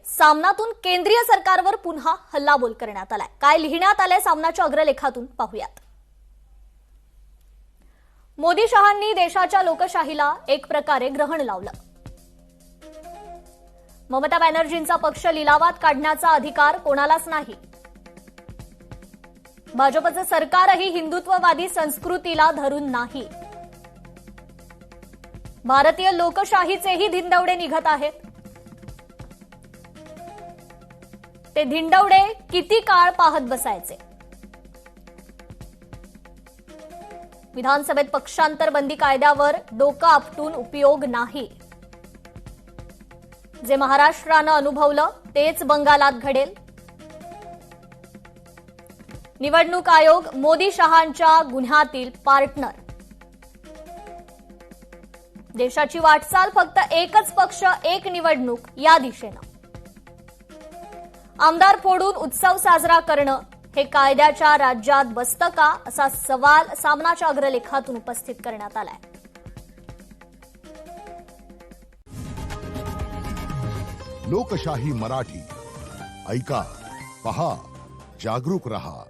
सामनातून केंद्रीय सरकारवर पुन्हा हल्लाबोल करण्यात आलाय। काय लिहिण्यात आलंय सामनाच्या अग्रलेखातून पाहूयात। मोदी शहांनी देशाच्या लोकशाहीला एक प्रकारे ग्रहण लावलं। ममता बॅनर्जींचा पक्ष लिलावात काढण्याचा अधिकार कोणालाच नाही। भाजपचं सरकारही हिंदुत्ववादी संस्कृतीला धरून नाही। भारतीय लोकशाहीचेही धिंडवडे निघत आहेत। ते धिंडवडे किती काळ पाहत बसायचे। विधानसभेत पक्षांतर बंदी कायद्यावर डोकं आपटून उपयोग नाही। जे महाराष्ट्रानं अनुभवलं तेच बंगालात घडेल। निवडणूक आयोग मोदी शहांच्या गुन्ह्यातील पार्टनर। देशाची वाटचाल फक्त एकच पक्ष एक निवडणूक या दिशेनं। आमदार फोडून उत्सव साजरा करणं हे कायद्याच्या राज्यात बसतं का असा सवाल सामनाच्या अग्रलेखातून उपस्थित करण्यात आलाय। लोकशाही मराठी ऐका, पहा, जागरूक रहा।